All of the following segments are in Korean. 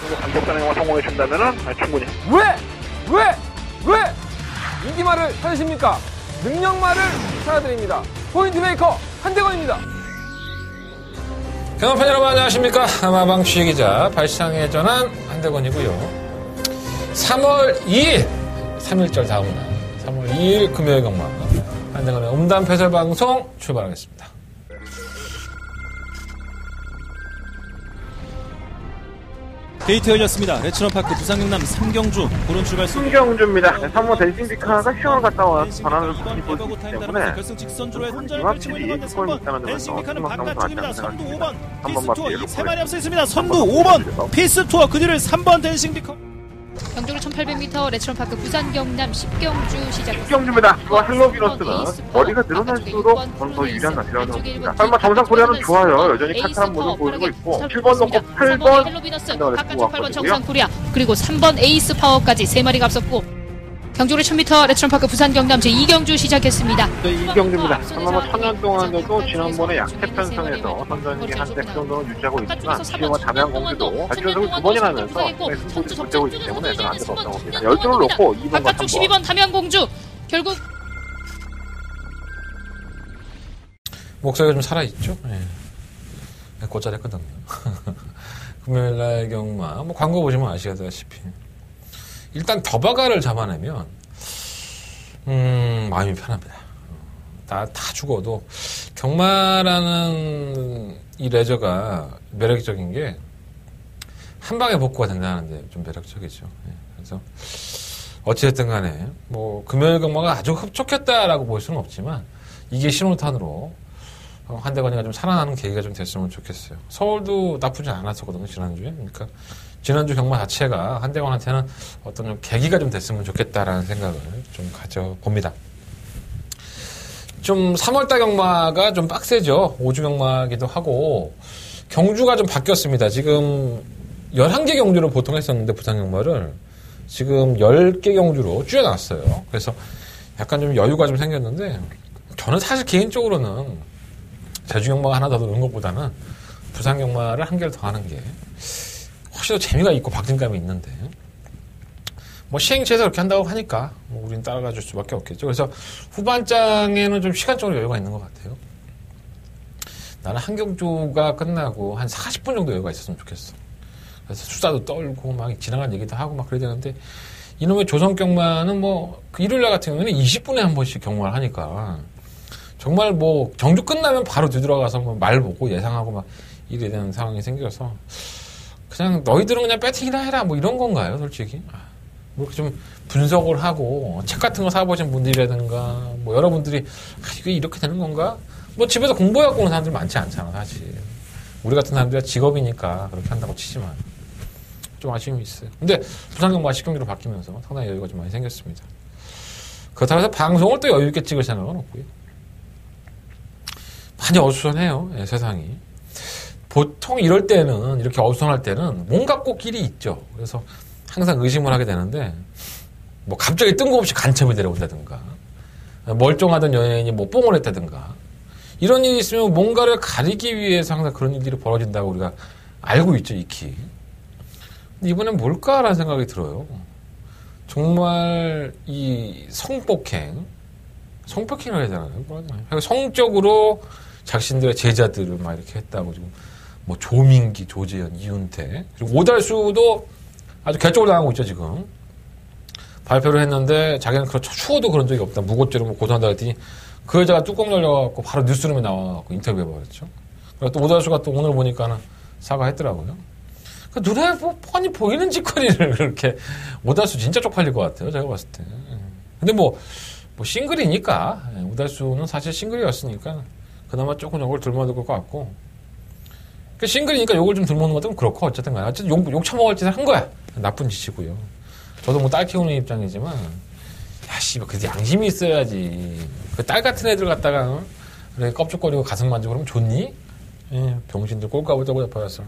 정도 강력단행과 성공해준다면은 충분히. 왜? 인기말을 찾으십니까? 능력말을 찾아드립니다. 포인트 메이커 한대건입니다. 경험판 여러분 안녕하십니까? 아마방 취재기자 발상의 전환 한대건이고요. 3월 2일 3일절 다음날 3월 2일 금요일 경마 한대건의 음담 패설 방송 출발하겠습니다. 게이트 열렸습니다. 레츠런파크 부산경남 삼경주 고른 출발 수 삼경주입니다. 3호 댄싱비카가 시험을 갔다 와서 전환을 이번 보고 있기 때문에 결승 직선주로의 혼자를 중앙팀이 펼치는 골 선번 못하는 댄싱비카는 데서 반가쪽입니다. 선두 5번 한 번만 피스투어 뒤로 세 마리 보내. 앞서 있습니다. 선두 5번 피스투어 그 뒤를 3번 댄싱비카. 경주로 1800m 레츠런파크 부산 경남 10경주 시작했습니다. 삼경주입니다. 그 할로비너스는 머리가 늘어날수록 저는 더 유리한 날씨라고 생각합니다. 설마 정상 코리아는 좋아요. 여전히 탄탄한 모습을 보이고 있고 7번 놓고 8번 헬로비너스 바깥쪽 8번 정상 코리아 그리고 3번 에이스 파워까지 세 마리가 앞섰고 경주로 1000m 레츠런파크 부산 경남 제2경주 시작했습니다. 이경주입니다. 아마 천년 동안에도 지난번에 약세 편성에서 선전이 한 100 정도는 유지하고 있지만 지금은 담양 공주도 발전적으로 2번이나 하면서 승부를 붙여고 있기 때문에 저는 안 될 수 없다고 봅니다. 12를 놓고 2번과 바깥쪽 3번. 12번 담양 공주 결국 목소리가 좀 살아있죠? 네. 곧잘했거든요. 금요일날 경마 뭐 광고 보시면 아시다시피 일단 더바가를 잡아내면 마음이 편합니다. 다 죽어도 경마라는 이 레저가 매력적인 게 한 방에 복구가 된다는데 좀 매력적이죠. 그래서 어찌됐든 간에 뭐 금요일 경마가 아주 흡족했다라고 볼 수는 없지만 이게 신호탄으로 한대건이가 좀 살아나는 계기가 좀 됐으면 좋겠어요. 서울도 나쁘지 않았었거든요, 지난주에. 그러니까 지난주 경마 자체가 한대건한테는 어떤 좀 계기가 좀 됐으면 좋겠다라는 생각을 좀 가져봅니다. 좀 3월달 경마가 좀 빡세죠. 5주 경마기도 하고 경주가 좀 바뀌었습니다. 지금 11개 경주를 보통 했었는데 부산 경마를 지금 10개 경주로 줄여놨어요. 그래서 약간 좀 여유가 좀 생겼는데 저는 사실 개인적으로는 제주 경마가 하나 더 넣는 것보다는 부산 경마를 한 개를 더 하는 게 훨씬 더 재미가 있고 박진감이 있는데 뭐 시행체에서 그렇게 한다고 하니까 뭐 우린 따라가 줄 수밖에 없겠죠. 그래서 후반장에는 좀 시간적으로 여유가 있는 것 같아요. 나는 한 경주가 끝나고 한 40분 정도 여유가 있었으면 좋겠어. 그래서 수다도 떨고 막 지나간 얘기도 하고 막 그래야 되는데 이놈의 조선 경마는 뭐 그 일요일날 같은 경우에는 20분에 한 번씩 경마를 하니까 정말 뭐 정주 끝나면 바로 뒤돌아가서 뭐 말 보고 예상하고 막 이래야 되는 상황이 생겨서 그냥 너희들은 그냥 배팅이나 해라 뭐 이런 건가요, 솔직히? 뭐 이렇게 좀 분석을 하고 책 같은 거 사보신 분들이라든가 뭐 여러분들이 이게 이렇게 되는 건가? 뭐 집에서 공부해갖고 오는 사람들 많지 않잖아, 사실. 우리 같은 사람들이 직업이니까 그렇게 한다고 치지만 좀 아쉬움이 있어요. 근데 부산경마가 10경기로 바뀌면서 상당히 여유가 좀 많이 생겼습니다. 그렇다고 해서 방송을 또 여유 있게 찍을 생각은 없고요. 많이 어수선해요, 예, 세상이. 보통 이럴 때는, 이렇게 어수선할 때는 뭔가 꼭 길이 있죠. 그래서 항상 의심을 하게 되는데, 뭐 갑자기 뜬금없이 간첩이 내려온다든가, 멀쩡하던 연예인이 뭐 뽕을 했다든가, 이런 일이 있으면 뭔가를 가리기 위해서 항상 그런 일들이 벌어진다고 우리가 알고 있죠, 익히. 근데 이번엔 뭘까라는 생각이 들어요. 정말 이 성폭행이라고 해야 되나요? 성적으로 자신들의 제자들을 막 이렇게 했다고 지금 뭐 조민기, 조재현, 이윤태 그리고 오달수도 아주 개쪽을 당하고 있죠 지금. 발표를 했는데 자기는 그렇죠 추워도 그런 적이 없다. 무고죄로 뭐 고소한다 했더니 그 여자가 뚜껑 열려갖고 바로 뉴스룸에 나와갖고 인터뷰해버렸죠. 그리고 또 오달수가 또 오늘 보니까는 사과했더라고요. 그 눈에 뭐 뻔히 보이는 짓거리를 그렇게 오달수 진짜 쪽팔릴 것 같아요. 제가 봤을 때. 근데 뭐 싱글이니까 오달수는 사실 싱글이었으니까 그나마 조금 욕을 들먹을 것 같고 그 싱글이니까 욕을 좀 들먹는 것도 그렇고 어쨌든 간에 어쨌든 욕 처먹을 짓을 한 거야. 나쁜 짓이고요. 저도 뭐 딸 키우는 입장이지만 야씨 그래도 양심이 있어야지. 그 딸 같은 애들 갖다가 이렇게 껍죽거리고 가슴 만지고 그러면 좋니? 예, 병신들 꼴까보자고 잡아왔어.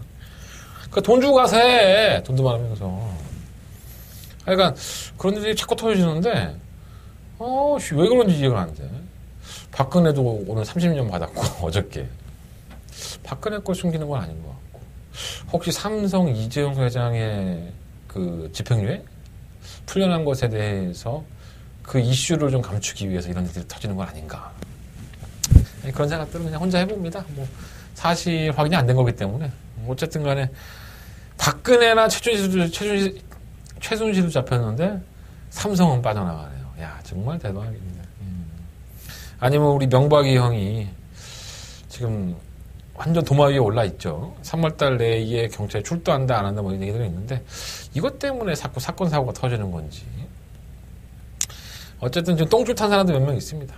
그 돈 주고 가서 해. 돈도 많으면서. 하여간 그런 일이 자꾸 터지는데 왜 그런지 이해가 안 돼. 박근혜도 오늘 30년 받았고 어저께 박근혜 걸 숨기는 건 아닌 것 같고 혹시 삼성 이재용 회장의 그 집행유예 풀려난 것에 대해서 그 이슈를 좀 감추기 위해서 이런 일들이 터지는 건 아닌가. 그런 생각들은 그냥 혼자 해봅니다. 뭐 사실 확인이 안 된 거기 때문에. 어쨌든 간에 박근혜나 최순실도 잡혔는데 삼성은 빠져나가네요. 야, 정말 대박입니다. 아니면 우리 명박이 형이 지금 완전 도마 위에 올라 있죠. 3월달 내에 경찰에 출두한다 안 한다 뭐 이런 얘기들이 있는데 이것 때문에 자꾸 사건 사고가 터지는 건지. 어쨌든 지금 똥줄 탄 사람도 몇 명 있습니다.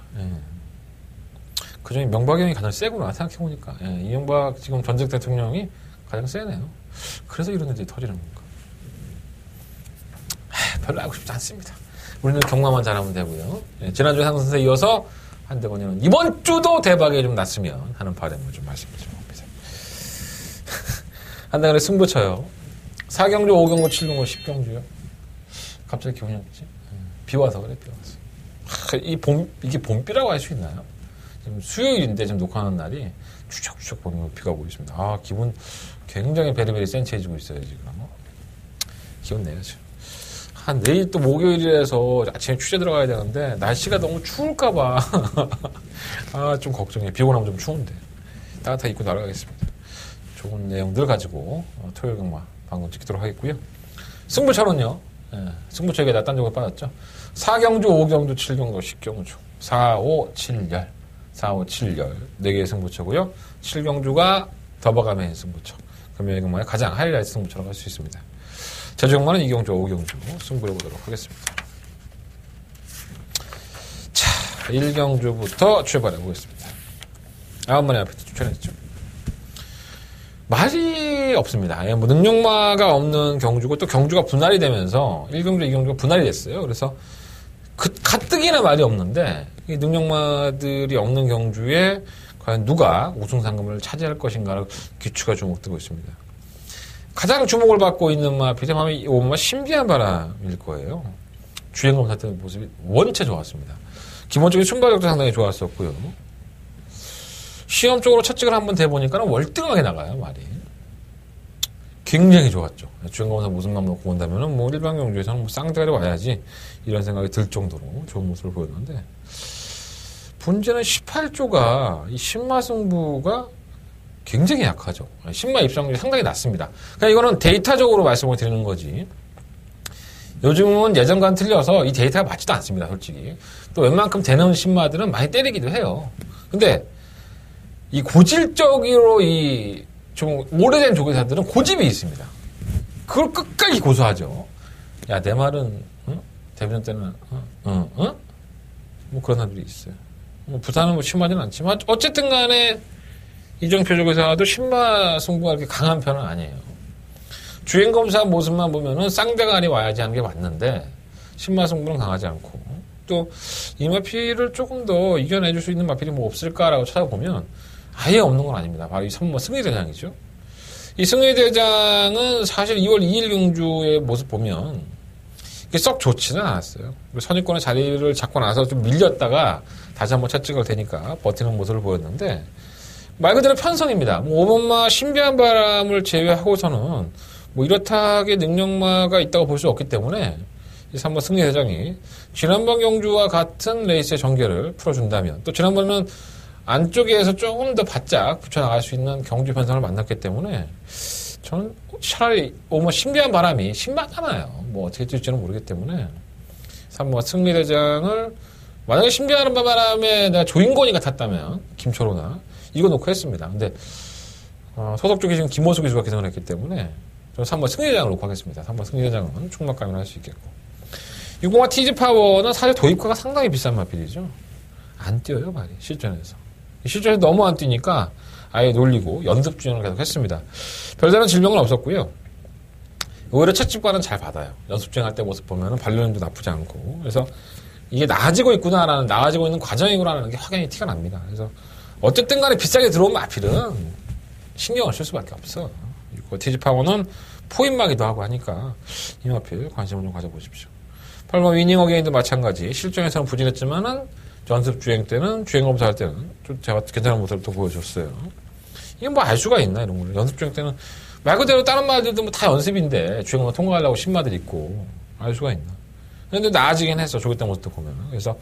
그중에 명박이 형이 가장 세구나 생각해보니까. 이명박 지금 전직 대통령이 가장 세네요. 그래서 이런 일들이 터지는 건가. 별로 알고 싶지 않습니다. 우리는 경마만 잘하면 되고요. 지난주 상승세에 이어서 한대건이는 이번 주도 대박이 좀 났으면 하는 바람을 좀 말씀을 좀 합니다. 한대건의 승부처요. 4경주, 5경주, 7경주, 10경주요. 갑자기 기분이 없지? 비 와서 그래, 비 와서. 이게 봄비라고 할 수 있나요? 지금 수요일인데 지금 녹화하는 날이 추적추적 보면 비가 오고 있습니다. 아, 기분 굉장히 베리베리 센치해지고 있어요, 지금. 기분 내요, 지금. 내일 또 목요일이라서 아침에 취재 들어가야 되는데 날씨가 너무 추울까봐 아, 좀 걱정해. 비 오고 나면 좀 추운데 따뜻하게 입고 날아가겠습니다. 좋은 내용들 가지고 토요일 경마 방송 찍도록 하겠고요. 승부처는요. 승부처에게 낮단적으로 빠졌죠. 4경주, 5경주, 7경주, 10경주 4, 5, 7열 4, 5, 7열 4개의 승부처고요. 7경주가 더버가메인 승부처. 금요일 경마의 가장 하이라이트 승부처라고 할 수 있습니다. 제주경마는 2경주, 5경주 승부해 보도록 하겠습니다. 자, 1경주부터 출발해 보겠습니다. 9마리 앞에 추천했죠. 말이 없습니다. 뭐 능력마가 없는 경주고 또 경주가 분할이 되면서 1경주, 2경주가 분할이 됐어요. 그래서 가뜩이나 말이 없는데 이 능력마들이 없는 경주에 과연 누가 우승 상금을 차지할 것인가를 귀추가 주목되고 있습니다. 가장 주목을 받고 있는 비대함이 오마 신비한 바람일 거예요. 주행검사 때 모습이 원체 좋았습니다. 기본적인 순발력도 상당히 좋았었고요. 시험적으로 채찍을 한번 대보니까 월등하게 나가요, 말이. 굉장히 좋았죠. 주행검사 모습만 놓고 본다면 뭐 일반 경주에서는 뭐 쌍대가리 와야지 이런 생각이 들 정도로 좋은 모습을 보였는데 문제는 18조가 이 신마승부가 굉장히 약하죠. 신마 입상률이 상당히 낮습니다. 그러니까 이거는 데이터적으로 말씀을 드리는 거지. 요즘은 예전과는 틀려서 이 데이터가 맞지도 않습니다, 솔직히. 또 웬만큼 되는 신마들은 많이 때리기도 해요. 근데 이 고질적으로 이 좀 오래된 조교사들은 고집이 있습니다. 그걸 끝까지 고수하죠. 야, 내 말은, 응? 대비전 때는, 뭐 그런 사람들이 있어요. 뭐 부산은 뭐 심하지는 않지만, 어쨌든 간에 이정표 조교사도 신마 승부가 그렇게 강한 편은 아니에요. 주행검사 모습만 보면은 쌍대가리 와야지 하는 게 맞는데, 신마 승부는 강하지 않고, 또 이 마필을 조금 더 이겨내줄 수 있는 마필이 뭐 없을까라고 찾아보면, 아예 없는 건 아닙니다. 바로 이 승리대장이죠. 이 승리대장은 사실 2월 2일 경주의 모습 보면 이게 썩 좋지는 않았어요. 선입권의 자리를 잡고 나서 좀 밀렸다가 다시 한번 채찍을 대니까 버티는 모습을 보였는데 말 그대로 편성입니다. 뭐 5번마 신비한 바람을 제외하고서는 뭐 이렇다게 능력마가 있다고 볼 수 없기 때문에 이 3번 승리대장이 지난번 경주와 같은 레이스의 전개를 풀어준다면 또 지난번에는 안쪽에서 조금 더 바짝 붙여나갈 수 있는 경주 편성을 만났기 때문에 저는 차라리 뭐 신비한 바람이 신박하나요. 뭐 어떻게 될지는 모르기 때문에 3번 승리대장을 만약에 신비한 바람에 내가 조인권이가 탔다면 김초로나 이거 놓고 했습니다. 근데 소속 쪽에 지금 김호수 기수가 기성을 했기 때문에 저는 3번 승리대장을 놓고 하겠습니다. 3번 승리대장은 총막감을 할 수 있겠고 605 티즈파워는 사실 도입가가 상당히 비싼 마필이죠. 안 뛰어요, 말이 실전에서. 실전에서 너무 안 뛰니까 아예 놀리고 연습 주행을 계속 했습니다. 별다른 질병은 없었고요. 오히려 채찍과는 잘 받아요. 연습 주행할 때 모습 보면 발효력도 나쁘지 않고 그래서 이게 나아지고 있구나라는 나아지고 있는 과정이구나라는 게 확연히 티가 납니다. 그래서 어쨌든 간에 비싸게 들어온 마필은 신경을 쓸 수밖에 없어. 티즈파워는 포인마기도 하고 하니까 이 마필 관심을 좀 가져보십시오. 8번 위닝 어게인도 마찬가지. 실전에서는 부진했지만은 연습 주행 때는 주행 검사할 때는 좀 제가 괜찮은 모습을 또 보여줬어요. 이게 뭐 알 수가 있나 이런 거를. 연습 주행 때는 말 그대로 다른 말들도 뭐 다 연습인데 주행만 통과하려고 신마들 있고 알 수가 있나. 근데 나아지긴 했어. 조기 때 모습도 보면. 그래서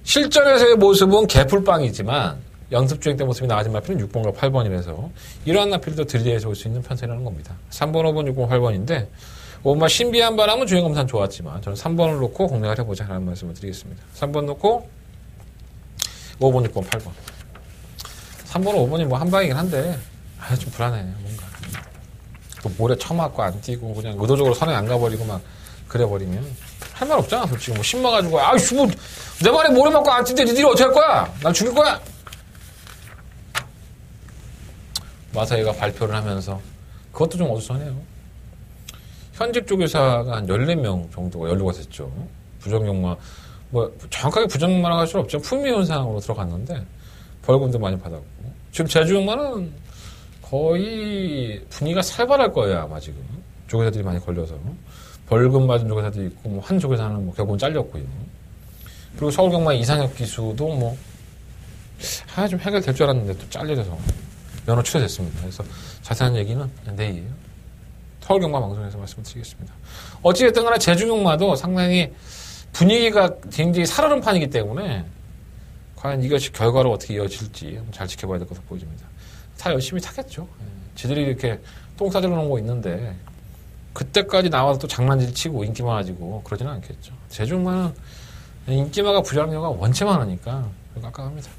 실전에서의 모습은 개풀빵이지만 연습 주행 때 모습이 나아진 마필은 6번과 8번이라서 이러한 마필도 들이대서 올 수 있는 편성이라는 겁니다. 3번, 5번, 6번, 8번인데 5번 신비한 바람은 주행 검사는 좋았지만 저는 3번을 놓고 공략을 해보자 라는 말씀을 드리겠습니다. 3번 놓고 5번, 6번, 8번. 3번, 5번이 뭐 한 방이긴 한데 좀 불안해. 뭔가 또 모래 쳐맞고 안 뛰고 그냥 의도적으로 선에 안 가버리고 막 그래버리면 할 말 없잖아. 솔직히 뭐 신마가지고 아이씨 뭐 내 말에 모래 맞고 안 뛰는데 니들이 어떻게 할 거야? 난 죽일 거야? 마사이가 발표를 하면서 그것도 좀 어수선해요. 현직 조교사가 한 14명 정도가 연루가 됐죠. 부정용마 뭐 정확하게 부정용마라고 할 수는 없죠. 품위현상으로 들어갔는데 벌금도 많이 받았고 지금 제주용마는 거의 분위기가 살벌할 거예요. 아마 지금 조교사들이 많이 걸려서 벌금 받은 조교사도 있고 뭐 한 조교사는 뭐 결국은 잘렸고요. 그리고 서울경마 이상혁 기수도 뭐 좀 해결될 줄 알았는데 또 잘려져서 면허 취소됐습니다. 그래서 자세한 얘기는 내일이에요. 서울경마 방송에서 말씀드리겠습니다. 어찌됐든 간에 제주경마도 상당히 분위기가 굉장히 살얼음 판이기 때문에 과연 이것이 결과로 어떻게 이어질지 잘 지켜봐야 될 것으로 보여집니다. 다 열심히 타겠죠. 지들이 이렇게 똥 싸들어 놓은 거 있는데 그때까지 나와서 또 장난질 치고 인기 많아지고 그러지는 않겠죠. 제주경마는 인기마가 부자란 경우가 원체 많으니까 깜깜합니다.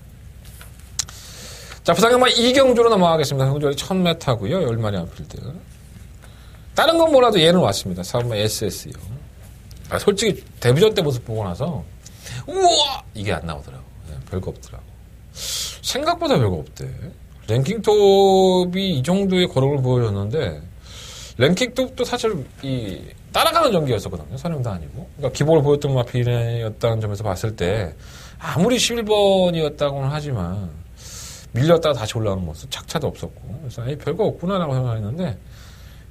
자, 부산경마 이경주로 넘어가겠습니다. 경주리 1000m고요. 10마리 안필드. 다른 건 몰라도 얘는 왔습니다. 4번마 SS요. 솔직히 데뷔전 때 모습 보고 나서 우와! 이게 안 나오더라고. 별거 없더라고. 생각보다 별거 없대. 랭킹톱이 이 정도의 거력을 보여줬는데 랭킹톱도 사실 따라가는 전기였었거든요. 선행도 아니고. 그러니까 기복을 보였던 마필이었다는 점에서 봤을 때 아무리 11번이었다고는 하지만 밀렸다가 다시 올라오는 모습 착차도 없었고 그래서 별거 없구나라고 생각했는데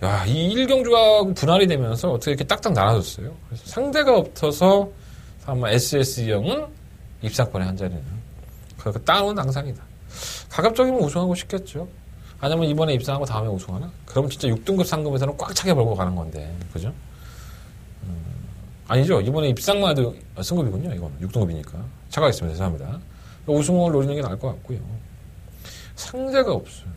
야, 이 1경주가 분할이 되면서 어떻게 이렇게 딱딱 나눠졌어요. 그래서 상대가 없어서 아마 SS형은 입상권에 한 자리는 그 따놓은 앙상이다. 가급적이면 우승하고 싶겠죠. 아니면 이번에 입상하고 다음에 우승하나? 그럼 진짜 6등급 상금에서는 꽉 차게 벌고 가는 건데 그죠? 아니죠. 이번에 입상만 해도 승급이군요. 이건 6등급이니까. 착각했습니다. 죄송합니다. 우승을 노리는 게 나을 것 같고요. 상대가 없어요.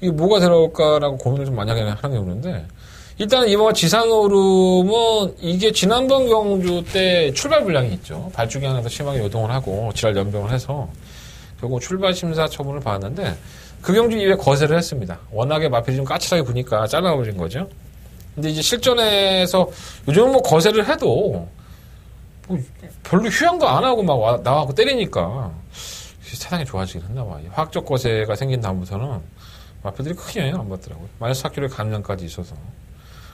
이게 뭐가 들어올까라고 고민을 좀 많이 하는 경우인데 일단은 이번 지상오름은 이게 지난번 경주 때 출발 불량이 있죠. 발주기 하나도 심하게 요동을 하고 질환 연병을 해서 결국 출발 심사 처분을 받았는데 그 경주 이후에 거세를 했습니다. 워낙에 마필이 좀 까칠하게 부니까 잘라버린 거죠. 근데 이제 실전에서 요즘은 뭐 거세를 해도 뭐 별로 휴양도 안 하고 막 나와고 때리니까 세상이 좋아지긴 했나 봐. 화학적 거세가 생긴 다음부터는 마필들이 크게 영향 안 받더라고요. 마이너스 4kg의 감량까지 있어서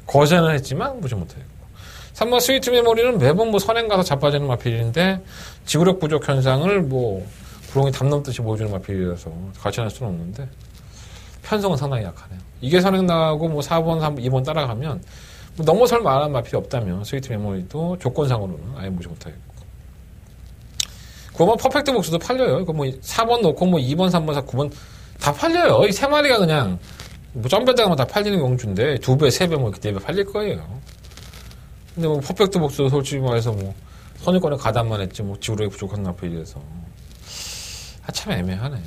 거세는 했지만 무지 못했고 3번 스위트 메모리는 매번 뭐 선행 가서 자빠지는 마필인데 지구력 부족 현상을 뭐 구렁이 담 넘듯이 보여주는 마필이라서 같이 할 수는 없는데 편성은 상당히 약하네요. 이게 선행 나가고 뭐 4번, 3번, 2번 따라가면 뭐 넘어설 만한 마필이 없다면 스위트 메모리도 조건상으로는 아예 무지 못하겠고 9번 퍼펙트 복수도 팔려요. 그 뭐 4번 놓고 뭐 2번, 3번, 4, 9번 다 팔려요. 이 세 마리가 그냥 뭐 점배다가면 다 팔리는 경주인데 2배, 3배 뭐 이렇게 4배 팔릴 거예요. 근데 뭐 퍼펙트 복수도 솔직히 말해서 뭐 선입권에 가담만 했지 뭐 지구력이 부족한 마필이라서 참 애매하네.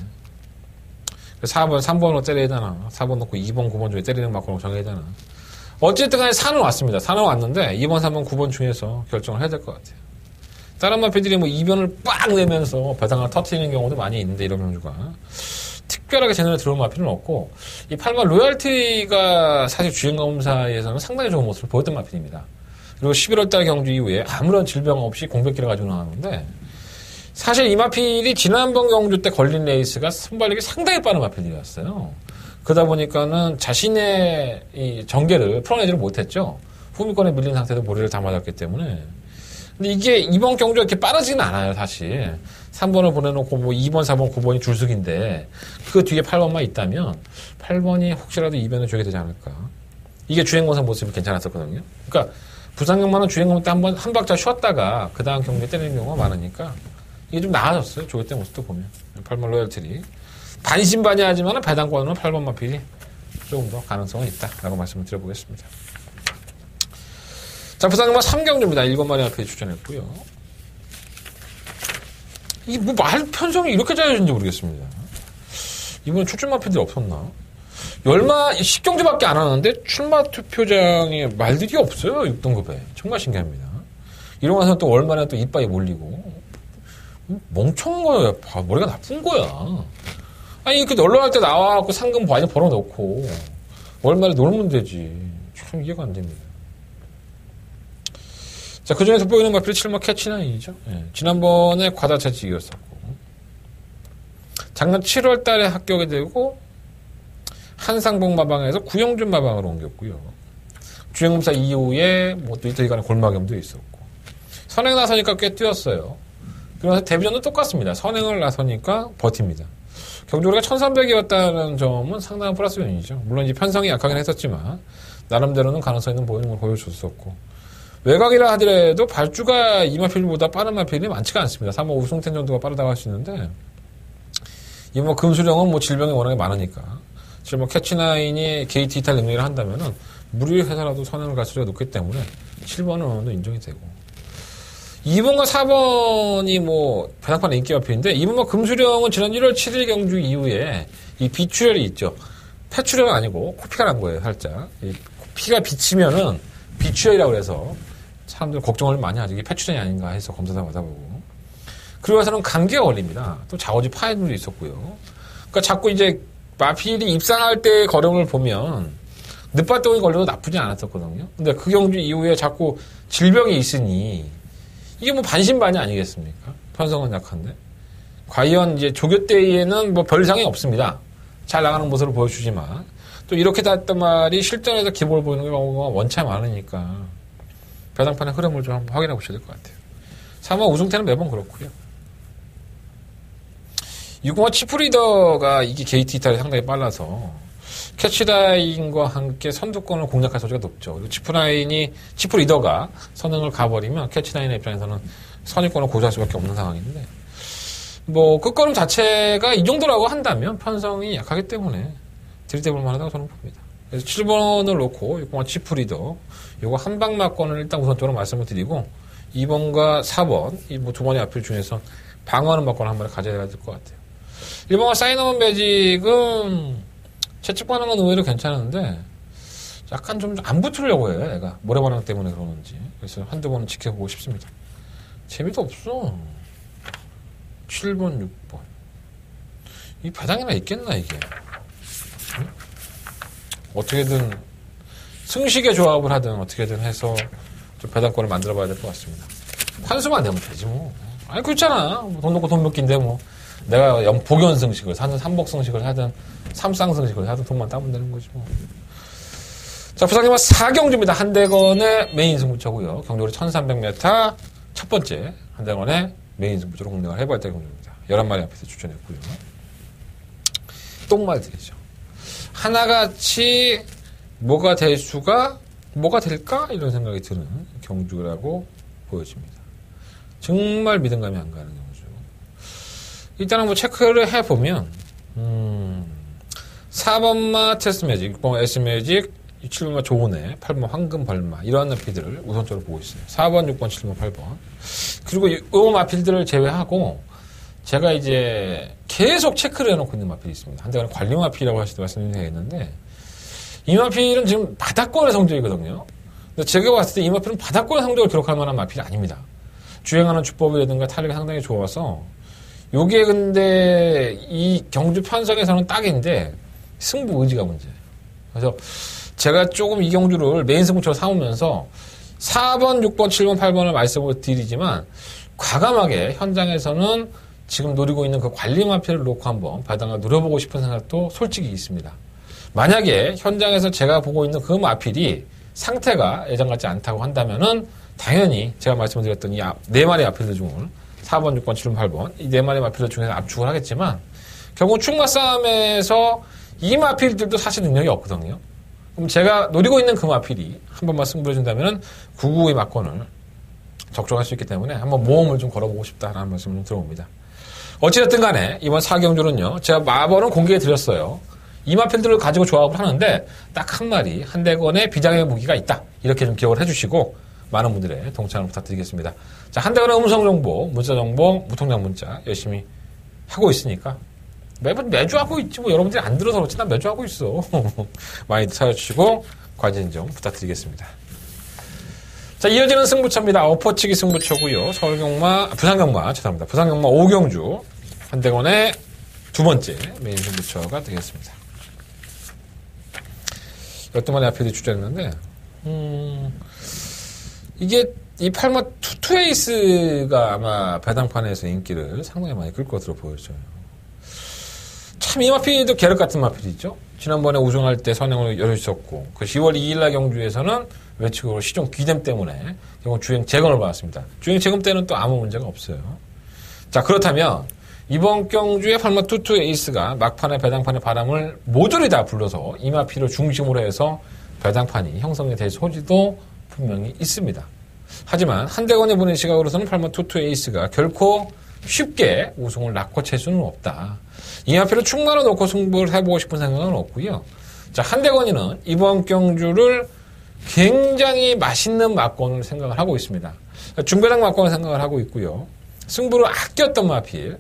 4번, 3번으로 때려야 되나 4번 놓고 2번, 9번 중에 때리는 만큼 정해야 되나 어쨌든 간에 4는 왔습니다. 4는 왔는데 2번, 3번, 9번 중에서 결정을 해야 될 것 같아요. 다른 마필들이 뭐 2변을 빡 내면서 배당을 터트리는 경우도 많이 있는데 이런 경주가 특별하게 제 눈에 들어온 마필은 없고 이 8번 로열티가 사실 주행검사에서는 상당히 좋은 모습을 보였던 마필입니다. 그리고 11월달 경주 이후에 아무런 질병 없이 공백기를 가지고 나왔는데 사실 이 마필이 지난번 경주 때 걸린 레이스가 선발력이 상당히 빠른 마필이었어요. 그러다 보니까는 자신의 이 전개를 풀어내지를 못했죠. 후미권에 밀린 상태에서 모래를 다 맞았기 때문에. 근데 이게 이번 경주가 이렇게 빠르지는 않아요, 사실. 3번을 보내놓고 뭐 2번, 4번, 9번이 줄속인데 그 뒤에 8번만 있다면 8번이 혹시라도 2변을 줘야 되지 않을까. 이게 주행검사 모습이 괜찮았었거든요. 그러니까 부산경마는 주행검사 때 한 박자 쉬었다가 그 다음 경주에 때리는 경우가 많으니까 이게 좀 나아졌어요. 조기 때 모습도 보면. 8번 로열트리. 반신반의하지만 배당권은 8번 마필이 조금 더 가능성은 있다라고 말씀을 드려보겠습니다. 자, 부산경마 3경주입니다. 7마리 앞에 추천했고요. 이게 뭐 말 편성이 이렇게 짜여진지 모르겠습니다. 이번에 출전 마필들이 없었나? 10경주밖에 안 하는데 출마 투표장에 말들이 없어요. 6등급에. 정말 신기합니다. 이러고 나서 또 얼마나 또 이빨이 몰리고. 멍청한 거야. 머리가 나쁜 거야. 아니, 이렇게 널널할 때 나와갖고 상금 많이 벌어놓고 월말에 놀면 되지. 참 이해가 안 됩니다. 자, 그 중에 돋보이는 마필이 7마 캐치나인이죠. 예, 지난번에 과다차지 이겼었고. 작년 7월 달에 합격이 되고, 한상봉 마방에서 구영준 마방으로 옮겼고요. 주행검사 이후에 뭐 또 이틀 간의 골마겸도 있었고. 선행 나서니까 꽤 뛰었어요. 그래서 데뷔전도 똑같습니다. 선행을 나서니까 버팁니다. 경주리가 1300이었다는 점은 상당한 플러스 요인이죠. 물론 이제 편성이 약하긴 했었지만, 나름대로는 가능성 있는 보이는 걸 보여줬었고. 외곽이라 하더라도 발주가 이 마필보다 빠른 마필이 많지가 않습니다. 3호 우승텐 정도가 빠르다고 할 수 있는데, 이 뭐 금수령은 뭐 질병이 워낙에 많으니까, 지금 뭐 캐치나인이 게이트 이탈 능력을 한다면은, 무리해서라도 선행을 갈 수가 높기 때문에, 7번은 어느 정도 인정이 되고. 2번과 4번이 뭐, 배당판 인기 마필인데, 2번과 금수령은 지난 1월 7일 경주 이후에, 이 비출혈이 있죠. 폐출혈은 아니고, 코피가 난 거예요, 살짝. 이 피가 비치면은, 비출혈이라고 해서, 사람들 걱정을 많이 하죠. 이게 폐출혈이 아닌가 해서 검사도 받아보고. 그리고 나서는 감기가 걸립니다. 또 자오지 파열도 있었고요. 그러니까 자꾸 이제 마필이 입상할 때의 거령을 보면 늦바덩이 걸려도 나쁘지 않았었거든요. 근데 그 경주 이후에 자꾸 질병이 있으니 이게 뭐 반신반의 아니겠습니까? 편성은 약한데. 과연 이제 조교 때에는 뭐 별 이상이 없습니다. 잘 나가는 모습을 보여주지만 또 이렇게 됐단 말이 실전에서 기복을 보이는 경우가 원체 많으니까 배당판의 흐름을 좀 한번 확인해 보셔야 될 것 같아요. 3호 우승태는 매번 그렇고요. 6호 치프리더가 이게 게이트 이탈이 상당히 빨라서 캐치라인과 함께 선두권을 공략할 소지가 높죠. 그리고 치프리더가 선행을 가버리면 캐치라인의 입장에서는 선입권을 고수할 수밖에 없는 상황인데 뭐 끝걸음 자체가 이 정도라고 한다면 편성이 약하기 때문에 들이대볼 만하다고 저는 봅니다. 그래서 7번을 놓고 6번 치프리더 요거 한방막권을 일단 우선적으로 말씀을 드리고 2번과 4번 이 뭐 두 번의 앞필 중에서 방어하는 막권을 한 번에 가져야 될 것 같아요. 1번과 사이너먼 매직은 채찍반응은 의외로 괜찮은데 약간 좀 안 붙으려고 해요. 얘가 모래반응 때문에 그러는지. 그래서 한두 번은 지켜보고 싶습니다. 재미도 없어. 7번, 6번. 이 배당이나 있겠나 이게. 응? 어떻게든 승식의 조합을 하든 어떻게든 해서 좀 배당권을 만들어봐야 될 것 같습니다. 환수만 되면 되지 뭐. 아니 그렇잖아. 돈 놓고 돈 먹기인데 뭐. 내가 복연승식을 사든 삼복승식을 하든 삼쌍승식을 하든 돈만 따면 되는 거지 뭐. 자, 부산경마 4경주입니다. 한대건의 메인 승부처고요. 경주리 1300m 첫 번째 한대건의 메인 승부처로 공략을 해봐야 될 경주입니다. 11마리 앞에서 추천했고요. 똥말들이죠. 하나같이 뭐가 될까? 이런 생각이 드는 경주라고 보여집니다. 정말 믿음감이 안 가는 경주. 일단은 뭐 체크를 해보면 4번마 테스트 매직, 6번 S 매직, 7번마 조은혜, 8번 황금 벌마 이러한 마필들을 우선적으로 보고 있어요. 4번, 6번, 7번, 8번. 그리고 이 마필들을 제외하고 제가 이제 계속 체크를 해놓고 있는 마필이 있습니다. 한대가 관리 마필이라고 하시도 말씀드리겠는데 이 마필은 지금 바닥권의 성적이거든요. 근데 제가 봤을 때 이 마필은 바닥권의 성적을 기록할 만한 마필이 아닙니다. 주행하는 주법이라든가 타력이 상당히 좋아서 요게 근데 이 경주 편성에서는 딱인데 승부 의지가 문제예요. 그래서 제가 조금 이 경주를 메인 승부처로 삼으면서 4번, 6번, 7번, 8번을 말씀을 드리지만 과감하게 현장에서는 지금 노리고 있는 그 관리 마필을 놓고 한번 배당을 노려보고 싶은 생각도 솔직히 있습니다. 만약에 현장에서 제가 보고 있는 그 마필이 상태가 예전 같지 않다고 한다면은 당연히 제가 말씀드렸던 이 4마리 마필들 중을 4번, 6번, 7번, 8번 이 4마리 마필들 중에서 압축을 하겠지만 결국 충마 싸움에서 이 마필들도 사실 능력이 없거든요. 그럼 제가 노리고 있는 그 마필이 한 번만 승부해준다면은 999의 막권을 적중할 수 있기 때문에 한번 모험을 좀 걸어보고 싶다라는 말씀을 좀 들어봅니다. 어찌됐든 간에 이번 4경주는요. 제가 마번은 공개해 드렸어요. 이마필들을 가지고 조합을 하는데 딱 한 마리 한대건의 비장의 무기가 있다. 이렇게 좀 기억을 해주시고 많은 분들의 동참을 부탁드리겠습니다. 자, 한대건의 음성정보, 문자정보, 무통장 문자 열심히 하고 있으니까 매주 하고 있지. 뭐 여러분들이 안 들어서 그렇지 난 매주 하고 있어. 많이 찾아주시고 관심 좀 부탁드리겠습니다. 자, 이어지는 승부처입니다. 엎어치기 승부처고요. 부산경마 5경주 한대건의 두 번째 메인 승부처가 되겠습니다. 12마리 앞에도 주저했는데 이게 이 팔마 투투에이스가 아마 배당판에서 인기를 상당히 많이 끌 것으로 보여져요. 참 이 마필도 계륵 같은 마필이죠. 지난번에 우승할 때 선행을 열어주셨고 그 10월 2일날 경주에서는 외측으로 시종 귀댐 때문에 주행 재검을 받았습니다. 주행 재검 때는 또 아무 문제가 없어요. 자, 그렇다면 이번 경주의 팔마 투투 에이스가 막판에 배당판의 바람을 모조리 다 불러서 이 마필을 중심으로 해서 배당판이 형성이 될 소지도 분명히 있습니다. 하지만 한대건이 보낸 시각으로서는 팔마 투투 에이스가 결코 쉽게 우승을 낳고 칠 수는 없다. 이 마필을 충만로 놓고 승부를 해보고 싶은 생각은 없고요. 자, 한대건이는 이번 경주를 굉장히 맛있는 막권을 생각을 하고 있습니다. 중배당 막권을 생각을 하고 있고요. 승부를 아꼈던 마필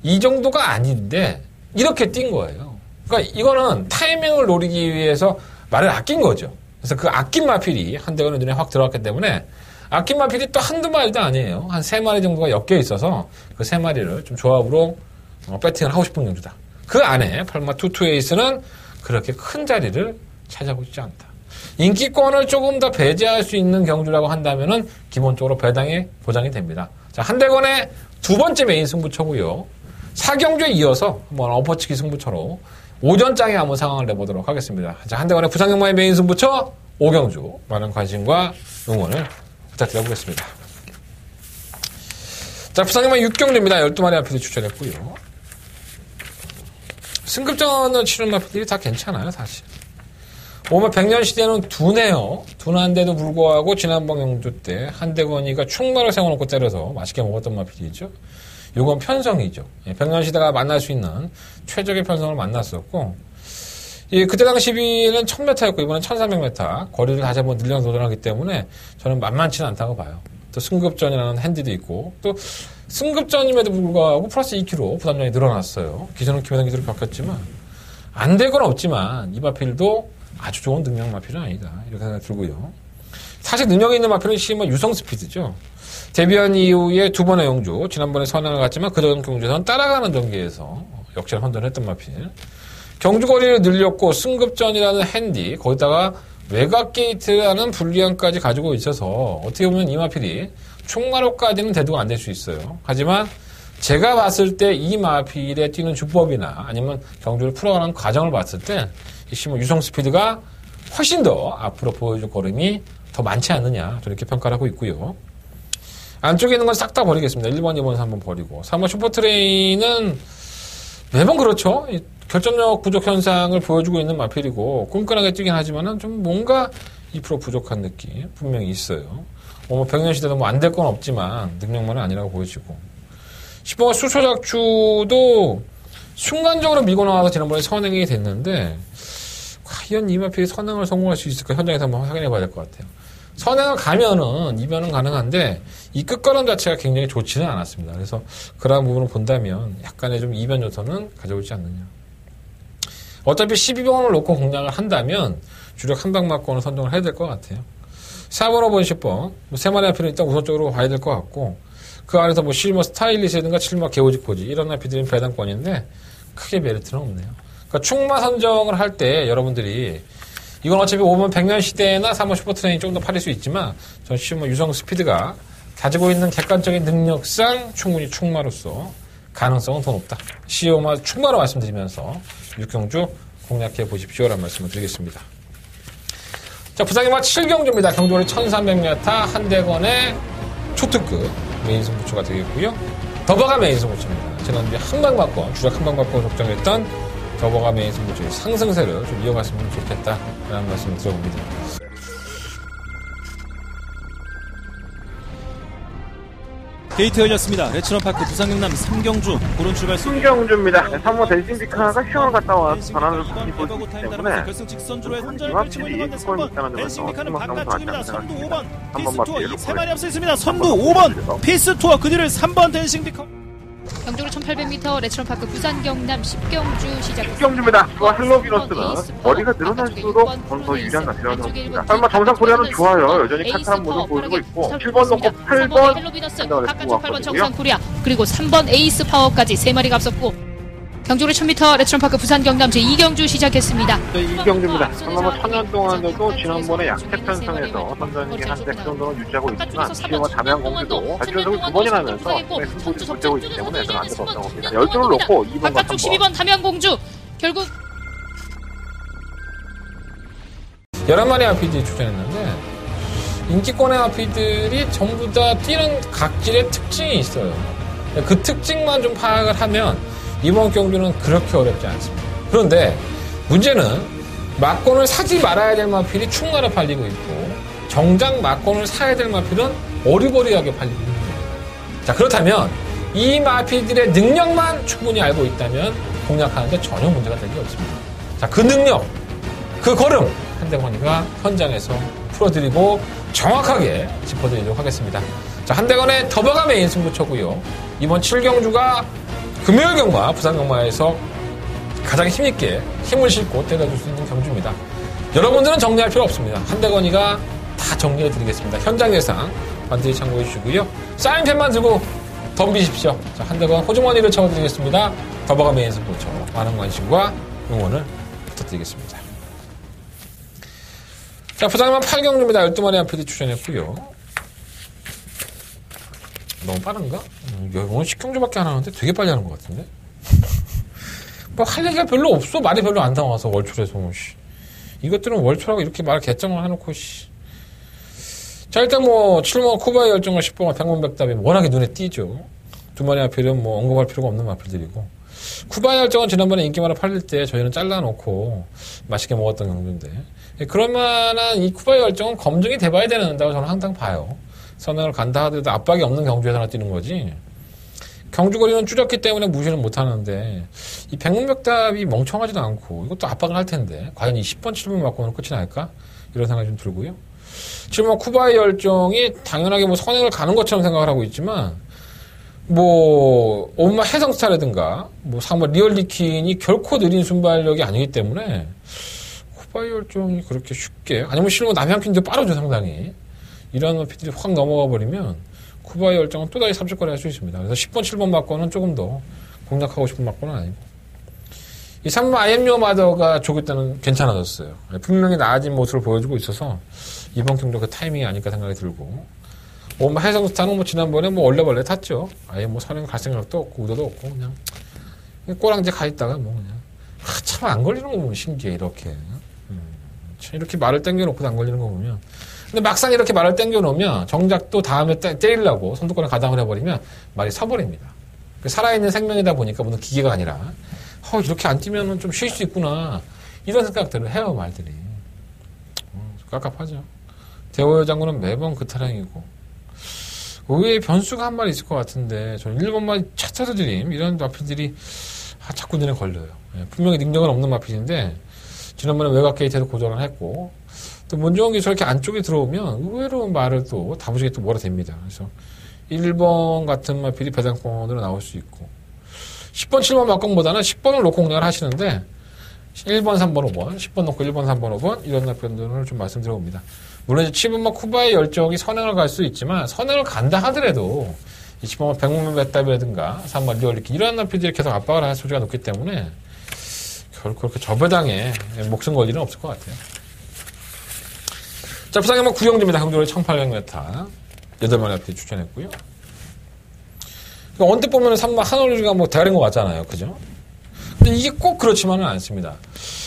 이 정도가 아닌데 이렇게 뛴 거예요. 그러니까 이거는 타이밍을 노리기 위해서 말을 아낀 거죠. 그래서 그 아낀 마필이 한대건의 눈에 확 들어왔기 때문에 아낀 마필이 또 한두 마리도 아니에요. 한 3마리 정도가 엮여 있어서 그 3마리를 좀 조합으로 배팅을 하고 싶은 경주다. 그 안에 팔마 투투에이스는 그렇게 큰 자리를 찾아보고 있지 않다. 인기권을 조금 더 배제할 수 있는 경주라고 한다면은 기본적으로 배당이 보장이 됩니다. 자, 한대건의 두 번째 메인 승부처고요. 4경주에 이어서 한번 엎어치기 승부처로 오전장에 한번 상황을 내보도록 하겠습니다. 자, 한대건의 부산경마의 메인 승부처 5경주 많은 관심과 응원을 부탁드려보겠습니다. 자, 부산경마 6경주입니다. 12마리 앞에서 추천했고요. 승급전을 치른 마필들이 다 괜찮아요, 사실. 오면 100년 시대는 둔해요. 둔한데도 불구하고 지난번 경주 때 한대건이가 충마를 세워놓고 때려서 맛있게 먹었던 마필이죠. 요건 편성이죠. 100년 시대가 만날 수 있는 최적의 편성을 만났었고, 그때 당시에는 1000m였고 이번엔 1300m 거리를 다시 한번 늘려서 도전하기 때문에 저는 만만치는 않다고 봐요. 또 승급전이라는 핸디도 있고 또 승급전임에도 불구하고 플러스 2kg 부담량이 늘어났어요. 기존은 기회당 기술을 바뀌었지만 안 될 건 없지만 이 마필도 아주 좋은 능력 마필은 아니다. 이렇게 생각이 들고요. 사실 능력이 있는 마필은 심한 유성 스피드죠. 데뷔한 이후에 두 번의 영주, 지난번에 선행을 갔지만 그전 경주에서는 따라가는 전개에서 역전 혼돈을 했던 마필. 경주거리를 늘렸고 승급전이라는 핸디, 거기다가 외곽 게이트라는 불리함까지 가지고 있어서 어떻게 보면 이 마필이 충마로까지는 대두가 안 될 수 있어요. 하지만 제가 봤을 때 이 마필의 뛰는 주법이나 아니면 경주를 풀어가는 과정을 봤을 때 이 유성 스피드가 훨씬 더 앞으로 보여줄 걸음이 더 많지 않느냐 이렇게 평가를 하고 있고요. 안쪽에 있는 건 싹 다 버리겠습니다. 1번, 2번, 3번 버리고 3번 슈퍼트레인은 매번 그렇죠. 결정력 부족 현상을 보여주고 있는 마필이고 끈끈하게 뛰긴 하지만은 좀 뭔가 2% 부족한 느낌 분명히 있어요. 뭐 100년 시대도 뭐 안 될 건 없지만 능력만은 아니라고 보여지고 10번 수초작추도 순간적으로 밀고 나와서 지난번에 선행이 됐는데 과연 이 마필이 선행을 성공할 수 있을까 현장에서 한번 확인해 봐야 될 것 같아요. 선행을 가면은 이변은 가능한데 이 끝걸음 자체가 굉장히 좋지는 않았습니다. 그래서 그러한 부분을 본다면 약간의 좀 이변 요소는 가져오지 않느냐. 어차피 12번을 놓고 공략을 한다면 주력 한방막권을 선정을 해야 될 것 같아요. 4번, 5번, 10번 뭐 3마리 앞에는 일단 우선적으로 봐야 될 것 같고 그 안에서 뭐 실버 스타일리시라든가 7마 개오직 포지 이런 앞이들은 배당권인데 크게 메리트는 없네요. 그러니까 충마 선정을 할 때 여러분들이 이건 어차피 5번 100년 시대나 3번 슈퍼트레인이 좀 더 팔릴 수 있지만 저는 실버 유성 스피드가 가지고 있는 객관적인 능력상 충분히 충마로서 가능성은 더 높다. 시오마 충마로 말씀드리면서 6경주 공략해 보십시오라는 말씀을 드리겠습니다. 자, 부산경마 7경주입니다. 경주거리 1300m 한대건의 초특급 메인 승부처가 되겠고요. 더버가 메인 승부처입니다. 지난주에 한방막권, 주력 한방막권을 적정했던 더버가 메인 승부처의 상승세를 좀 이어갔으면 좋겠다라는 말씀을 드려봅니다. 게이트 열렸습니다. 레츠런파크 부산 경남 3경주 고른 출발 수. 신경주입니다. 3호 댄싱 비카가 시험을 갔다 와서 전환을 입고 빼고 있기 타임 때문에 따라서 결승 직선주로의 혼전을 이만 펼치고 필이 있는 수권이 선두 있다는 댄싱 점에서 비카는 희망상도 바깥쪽입니다. 같지 않나 선두 생각합니다. 5번 한 번만 피스투어 뒤로 2-3마리 앞서 있습니다. 선두 번 5번 피스투어 그 뒤를 3번 댄싱 비카. 경주로 1800m 레츠런파크 부산 경남 10경주 시작. 신경주입니다. 그 헬로비너스는 머리가 늘어날수록 더 유리한 가치라고 생각합니다. 설마 정상 코리아는 좋아요. 여전히 탄탄한 모습을 보여주고 있고 7번 놓고 8번 헬로비너스 바깥쪽 8번 정상 코리아 그리고 3번 에이스 파워까지 3마리가 앞섰고 경주로 1000m 레츠런파크 부산 경남 제2경주 시작했습니다. 이경주입니다. 그나마 천년 동안에도 지난번에 약세 편성에서 선전이 한 100 정도는 유지하고 있지만 시험과 담양 공주도 발전석을 2번이나 하면서 승부를 불태우고 있기 때문에 저는 안 될 수 없다고 봅니다. 12를 놓고 2번과 바깥쪽 3번 12번 담양 공주 결국 11마리 아피들이 출전했는데 인기권의 아피들이 전부 다 뛰는 각질의 특징이 있어요. 그 특징만 좀 파악을 하면 이번 경주는 그렇게 어렵지 않습니다. 그런데 문제는 막권을 사지 말아야 될 마필이 충나라 팔리고 있고 정작 막권을 사야 될 마필은 어리버리하게 팔리고 있는 겁니다. 자, 그렇다면 이 마필들의 능력만 충분히 알고 있다면 공략하는데 전혀 문제가 될 게 없습니다. 자, 그 능력, 그 걸음 한대건이가 현장에서 풀어드리고 정확하게 짚어드리도록 하겠습니다. 자, 한대건의 더버가 메인 승부처고요. 이번 7경주가 금요일 경마, 부산 경마에서 가장 힘있게 힘을 싣고 때려줄 수 있는 경주입니다. 여러분들은 정리할 필요 없습니다. 한대건이가 다 정리해드리겠습니다. 현장 예상 반드시 참고해 주시고요. 사인펜만 들고 덤비십시오. 자, 한대건 호주머니를 채워드리겠습니다. 더버가 메인 스포츠 많은 관심과 응원을 부탁드리겠습니다. 자, 부산경마 8경주입니다. 12마리 앞에도 출전했고요. 너무 빠른가? 오늘 10경주밖에 안 하는데 되게 빨리 하는 것 같은데? 뭐 할 얘기가 별로 없어. 말이 별로 안 나와서 월초에서. 이것들은 월초라고 이렇게 말 개정을 해놓고 자, 일단 뭐 7번 쿠바의 열정과 10번 백문백답이 워낙에 눈에 띄죠. 두 마리 마필은 뭐 언급할 필요가 없는 마필들이고 쿠바의 열정은 지난번에 인기마를 팔릴 때 저희는 잘라놓고 맛있게 먹었던 경주인데 그럴 만한 이 쿠바의 열정은 검증이 돼봐야 된다고 저는 항상 봐요. 선행을 간다 하더라도 압박이 없는 경주에서나 뛰는 거지. 경주거리는 줄였기 때문에 무시는 못하는데 이 백문백답이 멍청하지도 않고 이것도 압박을 할 텐데 과연 이 10번 7번 맞고는 끝이 날까? 이런 생각이 좀 들고요. 지금 뭐 쿠바의 열정이 당연하게 뭐 선행을 가는 것처럼 생각을 하고 있지만 뭐 엄마 해성스타라든가 뭐 상마 리얼리킨이 결코 느린 순발력이 아니기 때문에 쿠바의 열정이 그렇게 쉽게 아니면 실은 남양핀도 빠르죠 상당히. 이런 마필들이 확 넘어가 버리면 쿠바의 열정은 또다시 삽질거리 할 수 있습니다. 그래서 10번, 7번 맞고는 조금 더 공략하고 싶은 맞고는 아니고. 이 3번 IMU 마더가 조교 때는 괜찮아졌어요. 분명히 나아진 모습을 보여주고 있어서 이번 경도 그 타이밍이 아닐까 생각이 들고. 뭐 해성스타는 뭐 지난번에 뭐 얼레벌레 탔죠. 아예 뭐 선행 갈 생각도 없고 의도도 없고 그냥 꼬랑지 가 있다가 뭐 그냥 참 안 걸리는 거 보면 신기해 이렇게. 이렇게 말을 당겨놓고도 안 걸리는 거 보면. 근데 막상 이렇게 말을 땡겨놓으면 정작 또 다음에 때리려고 선두권을 가담을 해버리면 말이 서버립니다. 살아있는 생명이다 보니까 무슨 기계가 아니라 이렇게 안 뛰면 좀 쉴 수 있구나 이런 생각들을 해요 말들이. 깝깝하죠. 대호여 장군은 매번 그 타령이고 의외의 변수가 한 마리 있을 것 같은데 저는 1번만 차차도 드림 이런 마필들이 자꾸 눈에 걸려요. 분명히 능력은 없는 마필인데 지난번에 외곽 게이트에서 고전을 했고 또 문정욱이 저렇게 안쪽에 들어오면 의외로 말을 또 다부지게 또 몰아댑니다. 그래서 1번 같은 마필이 배당권으로 나올 수 있고 10번, 7번 막공보다는 10번을 놓고 공략을 하시는데 1번, 3번, 5번 10번 놓고 1번, 3번, 5번 이런 마필들을 좀 말씀드려봅니다. 물론 7번만 쿠바의 열정이 선행을 갈 수 있지만 선행을 간다 하더라도 20번만 백문백답이라든가 3번 리얼리키 이런 마필들이 계속 압박을 할 소지가 높기 때문에 결코 그렇게 저배당에 목숨 걸 일은 없을 것 같아요. 자, 부산경마 9경주입니다. 경주를 1800m. 8마리 앞에 추천했고요. 언뜻 보면 3번 한올리가 뭐 대가리인 것 같잖아요. 그죠? 근데 이게 꼭 그렇지만은 않습니다.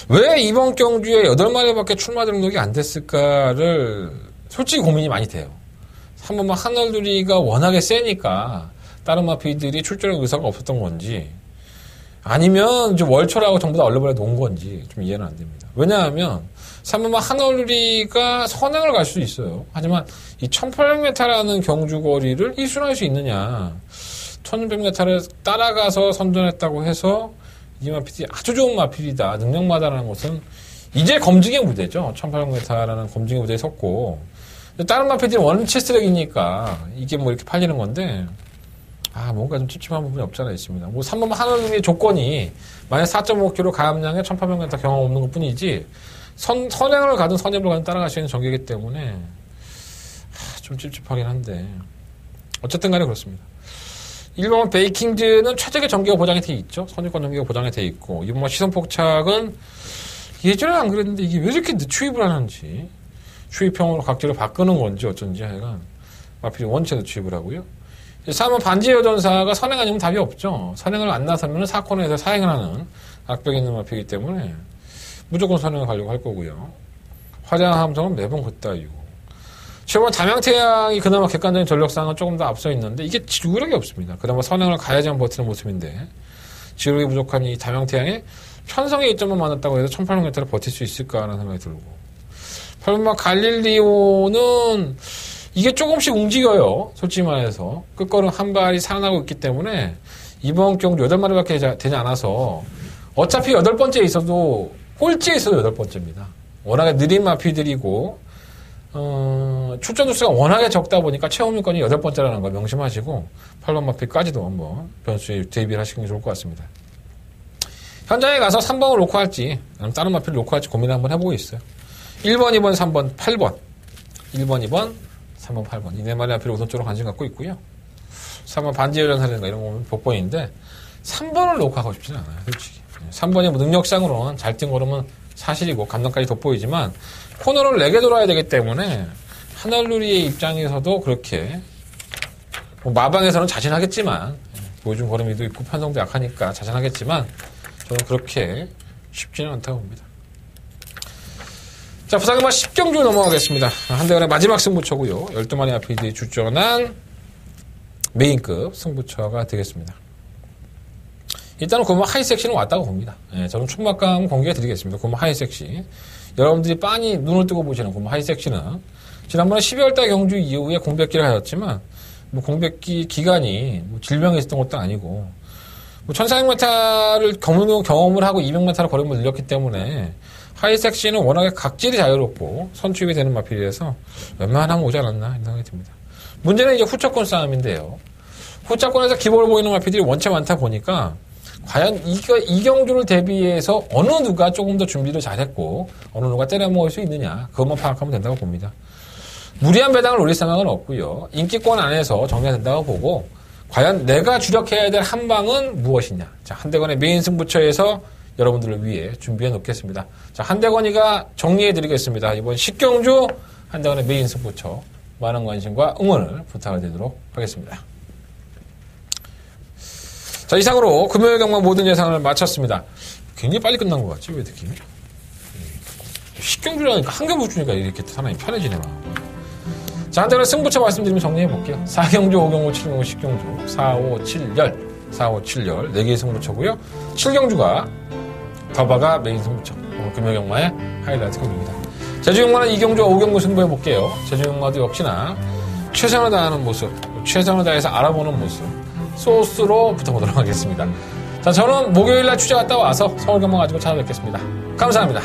왜 이번 경주에 8마리밖에 출마 등록이 안 됐을까를 솔직히 고민이 많이 돼요. 3번 한올리가 워낙에 세니까 다른 마필들이 출전할 의사가 없었던 건지 아니면 좀 월초라고 전부 다 얼레벌레 놓은 건지 좀 이해는 안 됩니다. 왜냐하면 3번만 한올리가 선행을 갈 수도 있어요. 하지만 이 1800m라는 경주거리를 이순할 수 있느냐. 1600m를 따라가서 선전했다고 해서 이 마필이 아주 좋은 마필이다. 능력마다라는 것은 이제 검증의 무대죠. 1800m라는 검증의 무대에 섰고 다른 마필들이 원체스력이니까 이게 뭐 이렇게 팔리는 건데 뭔가 좀 찝찝한 부분이 없잖아 있습니다. 뭐 3번 한올림의 조건이 만약 4.5km 가압량에 1800m 경험 없는 것 뿐이지 선행을 가든 선행을 가든 따라갈 수 있는 전개이기 때문에 좀 찝찝하긴 한데 어쨌든 간에 그렇습니다. 1번 베이킹즈는 최적의 전개가 보장이 돼 있죠. 선유권 전개가 보장이 돼 있고 2번 시선 폭착은 예전에 안 그랬는데 이게 왜 이렇게 늦추입을 하는지 추입형으로 각질을 바꾸는 건지 어쩐지 하여간 마필이 원체 늦추입을 하고요. 3번 반지 여전사가 선행 아니면 답이 없죠. 선행을 안 나서면 4코너에서 사행을 하는 악벽이 있는 마필이기 때문에 무조건 선행을 가려고 할 거고요. 화장 함성은 매번 그따위고. 7번 담양태양이 그나마 객관적인 전력상은 조금 더 앞서 있는데 이게 지구력이 없습니다. 그나마 선행을 가야지만 버티는 모습인데 지구력이 부족한 이 담양태양에 편성의 이점만 많았다고 해서 1800m를 버틸 수 있을까라는 생각이 들고 8번 갈릴리오는 이게 조금씩 움직여요. 솔직히 말해서 끝걸음 한 발이 살아나고 있기 때문에 이번 경주 8마리밖에 되지 않아서 어차피 8번째에 있어도 꼴찌에 있어도 8번째입니다. 워낙에 느린 마필들이고 출전 수가 워낙에 적다 보니까 체험 요건이 8번째라는 걸 명심하시고 8번 마필까지도 한번 변수에 대비를 하시는 게 좋을 것 같습니다. 현장에 가서 3번을 놓고 할지 아니면 다른 마필을 놓고 할지 고민을 한번 해보고 있어요. 1번, 2번, 3번, 8번 1번, 2번, 3번, 8번 이 네 마리 마필 우선적으로 관심 갖고 있고요. 3번 반지여전사라든가 이런 거 보면 복권인데 3번을 놓고 하고 싶지는 않아요. 솔직히 3번이 뭐 능력상으로는 잘 뛴 걸음은 사실이고 감정까지 돋보이지만 코너를 4개 돌아야 되기 때문에 한올루리의 입장에서도 그렇게 뭐 마방에서는 자신하겠지만 보여준 걸음이도 있고 편성도 약하니까 자신하겠지만 저는 그렇게 쉽지는 않다고 봅니다. 자, 부산경마 10경주 넘어가겠습니다. 한대원의 마지막 승부처고요. 12마리 마필들이 출전한 메인급 승부처가 되겠습니다. 일단은 고마 하이섹시는 왔다고 봅니다. 예, 저는 총막감 공개해 드리겠습니다. 고마 하이섹시. 여러분들이 빤히 눈을 뜨고 보시는 고마 하이섹시는 지난번에 12월달 경주 이후에 공백기를 하였지만 뭐 공백기 기간이 뭐 질병이 있었던 것도 아니고 뭐 1400m를 경험을 하고 200m를 걸음을 늘렸기 때문에 하이섹시는 워낙에 각질이 자유롭고 선취입이 되는 마필이라서 웬만하면 오지 않았나 이런 생각이 듭니다. 문제는 이제 후차권 싸움인데요. 후차권에서 기복을 보이는 마필들이 원체 많다 보니까 과연 이 경주를 대비해서 어느 누가 조금 더 준비를 잘했고 어느 누가 때려먹을 수 있느냐 그것만 파악하면 된다고 봅니다. 무리한 배당을 올릴 생각은 없고요. 인기권 안에서 정리가 된다고 보고 과연 내가 주력해야 될 한 방은 무엇이냐. 자, 한대건의 메인 승부처에서 여러분들을 위해 준비해 놓겠습니다. 자, 한대건이가 정리해 드리겠습니다. 이번 10경주 한대건의 메인 승부처 많은 관심과 응원을 부탁을 드리도록 하겠습니다. 자, 이상으로 금요일 경마 모든 예상을 마쳤습니다. 굉장히 빨리 끝난 것 같지, 왜 느낌이? 10경주라니까 한 경주 주니까 이렇게 사람이 편해지네. 자, 한대건의 승부처 말씀드리면 정리해 볼게요. 4경주, 5경주, 7경주, 10경주, 4, 5, 7열. 4, 5, 7열 4개의 승부처고요. 7경주가 더바가 메인 승부처. 오늘 금요일 경마의 하이라이트 경주입니다. 제주경마는 2경주와 5경주 승부해 볼게요. 제주경마도 역시나 최선을 다하는 모습, 최선을 다해서 알아보는 모습 소스로 붙어보도록 하겠습니다. 자, 저는 목요일날 취재 갔다 와서 서울경마 가지고 찾아뵙겠습니다. 감사합니다.